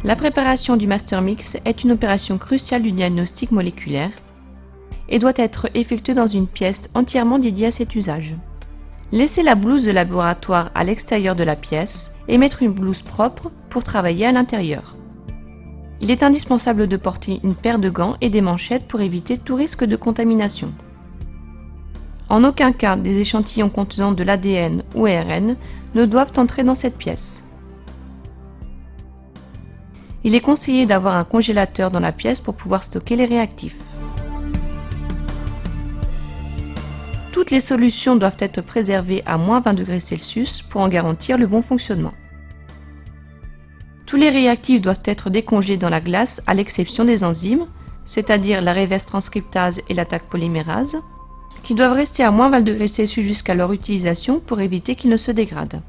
La préparation du master mix est une opération cruciale du diagnostic moléculaire et doit être effectuée dans une pièce entièrement dédiée à cet usage. Laissez la blouse de laboratoire à l'extérieur de la pièce et mettre une blouse propre pour travailler à l'intérieur. Il est indispensable de porter une paire de gants et des manchettes pour éviter tout risque de contamination. En aucun cas, des échantillons contenant de l'ADN ou ARN ne doivent entrer dans cette pièce. Il est conseillé d'avoir un congélateur dans la pièce pour pouvoir stocker les réactifs. Toutes les solutions doivent être préservées à moins 20 degrés Celsius pour en garantir le bon fonctionnement. Tous les réactifs doivent être décongelés dans la glace à l'exception des enzymes, c'est-à-dire la reverse transcriptase et la Taq polymérase, qui doivent rester à moins 20 degrés Celsius jusqu'à leur utilisation pour éviter qu'ils ne se dégradent.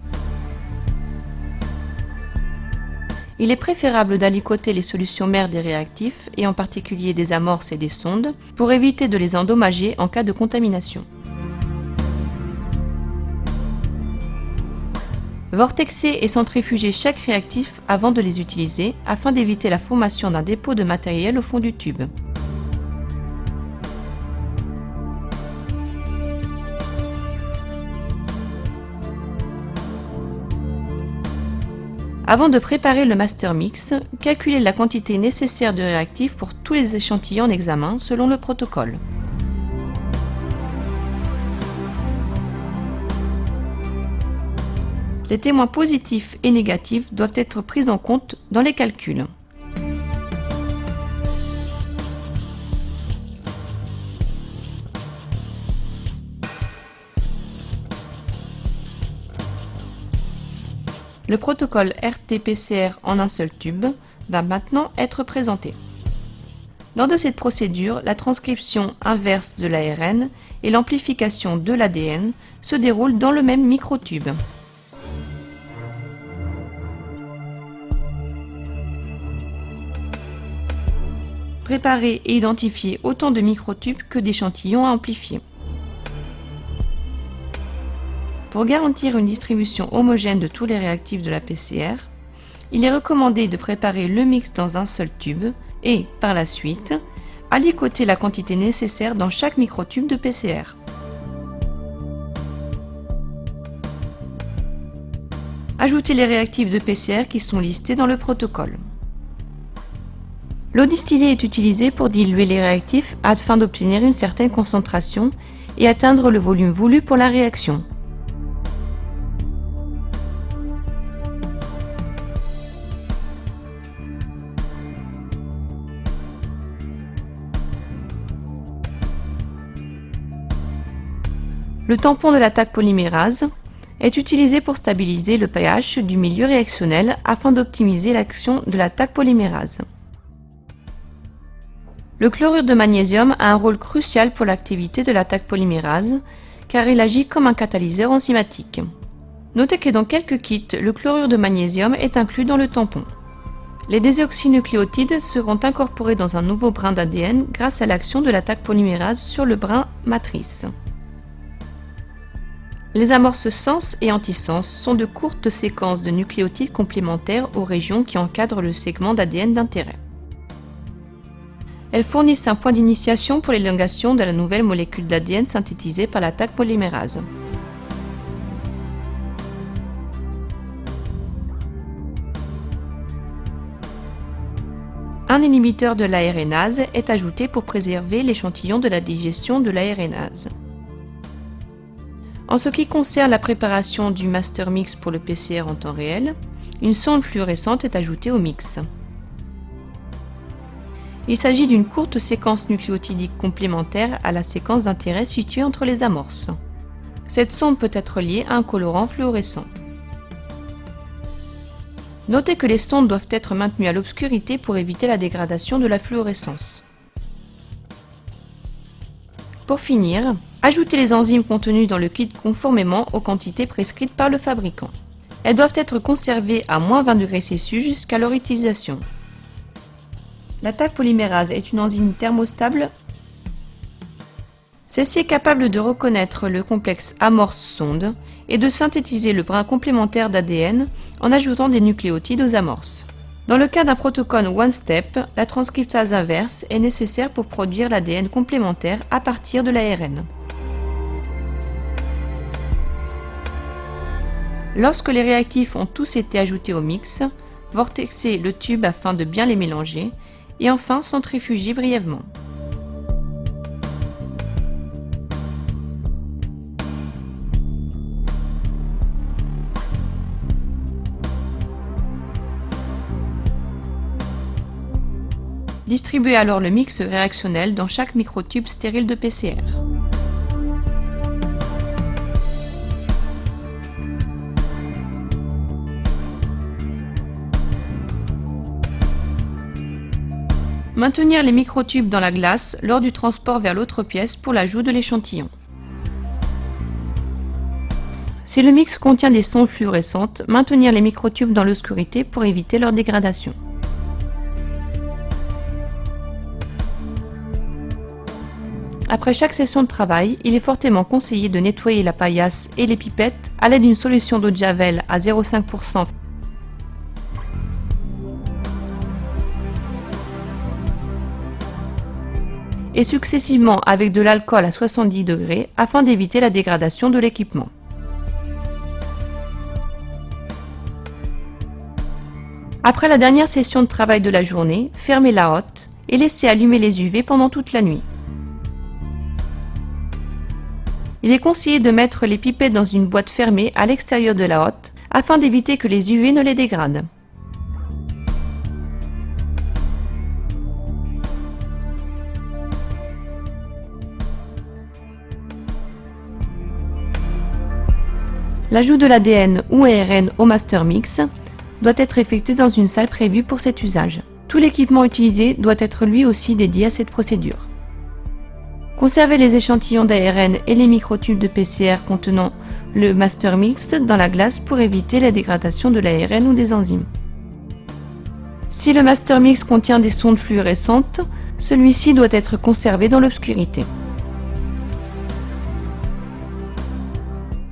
Il est préférable d'aliquoter les solutions mères des réactifs, et en particulier des amorces et des sondes, pour éviter de les endommager en cas de contamination. Vortexer et centrifuger chaque réactif avant de les utiliser afin d'éviter la formation d'un dépôt de matériel au fond du tube. Avant de préparer le master mix, calculez la quantité nécessaire de réactifs pour tous les échantillons d'examen selon le protocole. Les témoins positifs et négatifs doivent être pris en compte dans les calculs. Le protocole RT-PCR en un seul tube va maintenant être présenté. Lors de cette procédure, la transcription inverse de l'ARN et l'amplification de l'ADN se déroulent dans le même microtube. Préparez et identifiez autant de microtubes que d'échantillons à amplifier. Pour garantir une distribution homogène de tous les réactifs de la PCR, il est recommandé de préparer le mix dans un seul tube et, par la suite, aliquoter la quantité nécessaire dans chaque microtube de PCR. Ajoutez les réactifs de PCR qui sont listés dans le protocole. L'eau distillée est utilisée pour diluer les réactifs afin d'obtenir une certaine concentration et atteindre le volume voulu pour la réaction. Le tampon de la Taq polymérase est utilisé pour stabiliser le pH du milieu réactionnel afin d'optimiser l'action de la Taq polymérase. Le chlorure de magnésium a un rôle crucial pour l'activité de la Taq polymérase car il agit comme un catalyseur enzymatique. Notez que dans quelques kits, le chlorure de magnésium est inclus dans le tampon. Les désoxynucléotides seront incorporés dans un nouveau brin d'ADN grâce à l'action de la Taq polymérase sur le brin matrice. Les amorces sens et antisens sont de courtes séquences de nucléotides complémentaires aux régions qui encadrent le segment d'ADN d'intérêt. Elles fournissent un point d'initiation pour l'élongation de la nouvelle molécule d'ADN synthétisée par la Taq polymérase. Un inhibiteur de l'ARNase est ajouté pour préserver l'échantillon de la digestion de l'ARNase. En ce qui concerne la préparation du master mix pour le PCR en temps réel, une sonde fluorescente est ajoutée au mix. Il s'agit d'une courte séquence nucléotidique complémentaire à la séquence d'intérêt située entre les amorces. Cette sonde peut être liée à un colorant fluorescent. Notez que les sondes doivent être maintenues à l'obscurité pour éviter la dégradation de la fluorescence. Pour finir, ajoutez les enzymes contenues dans le kit conformément aux quantités prescrites par le fabricant. Elles doivent être conservées à moins 20 degrés Celsius jusqu'à leur utilisation. La Taq polymérase est une enzyme thermostable. Celle-ci est capable de reconnaître le complexe amorce-sonde et de synthétiser le brin complémentaire d'ADN en ajoutant des nucléotides aux amorces. Dans le cas d'un protocole one-step, la transcriptase inverse est nécessaire pour produire l'ADN complémentaire à partir de l'ARN. Lorsque les réactifs ont tous été ajoutés au mix, vortexez le tube afin de bien les mélanger et enfin centrifugez brièvement. Distribuez alors le mix réactionnel dans chaque microtube stérile de PCR. Maintenir les microtubes dans la glace lors du transport vers l'autre pièce pour l'ajout de l'échantillon. Si le mix contient des sondes fluorescentes, maintenir les microtubes dans l'obscurité pour éviter leur dégradation. Après chaque session de travail, il est fortement conseillé de nettoyer la paillasse et les pipettes à l'aide d'une solution d'eau de javel à 0,5% et successivement avec de l'alcool à 70 degrés afin d'éviter la dégradation de l'équipement. Après la dernière session de travail de la journée, fermez la hotte et laissez allumer les UV pendant toute la nuit. Il est conseillé de mettre les pipettes dans une boîte fermée à l'extérieur de la hotte afin d'éviter que les UV ne les dégradent. L'ajout de l'ADN ou ARN au master mix doit être effectué dans une salle prévue pour cet usage. Tout l'équipement utilisé doit être lui aussi dédié à cette procédure. Conservez les échantillons d'ARN et les microtubes de PCR contenant le master mix dans la glace pour éviter la dégradation de l'ARN ou des enzymes. Si le master mix contient des sondes fluorescentes, celui-ci doit être conservé dans l'obscurité.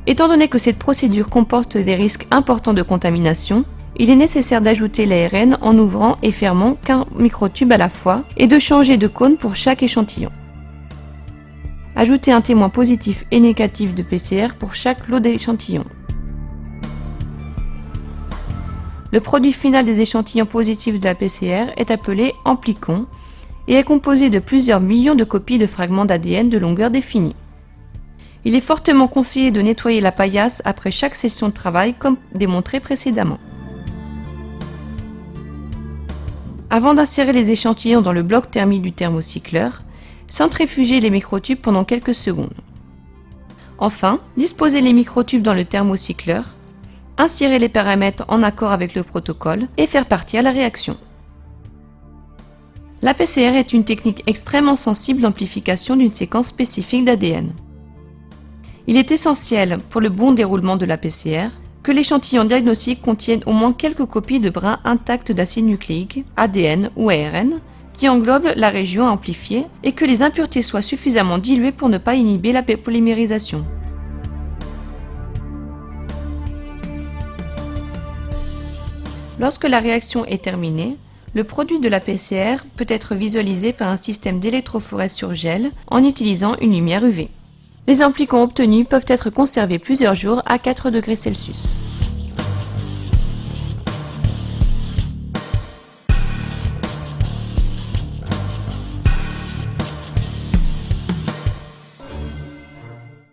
Étant donné que cette procédure comporte des risques importants de contamination, il est nécessaire d'ajouter l'ARN en ouvrant et fermant qu'un microtube à la fois et de changer de cône pour chaque échantillon. Ajoutez un témoin positif et négatif de PCR pour chaque lot d'échantillons. Le produit final des échantillons positifs de la PCR est appelé amplicon et est composé de plusieurs millions de copies de fragments d'ADN de longueur définie. Il est fortement conseillé de nettoyer la paillasse après chaque session de travail comme démontré précédemment. Avant d'insérer les échantillons dans le bloc thermique du thermocycleur, centrifugez les microtubes pendant quelques secondes. Enfin, disposez les microtubes dans le thermocycleur, insérez les paramètres en accord avec le protocole et faire partir la réaction. La PCR est une technique extrêmement sensible d'amplification d'une séquence spécifique d'ADN. Il est essentiel pour le bon déroulement de la PCR que l'échantillon diagnostique contienne au moins quelques copies de brins intacts d'acide nucléique, ADN ou ARN, qui englobe la région à amplifier et que les impuretés soient suffisamment diluées pour ne pas inhiber la polymérisation. Lorsque la réaction est terminée, le produit de la PCR peut être visualisé par un système d'électrophorèse sur gel en utilisant une lumière UV. Les amplicons obtenus peuvent être conservés plusieurs jours à 4 degrés Celsius.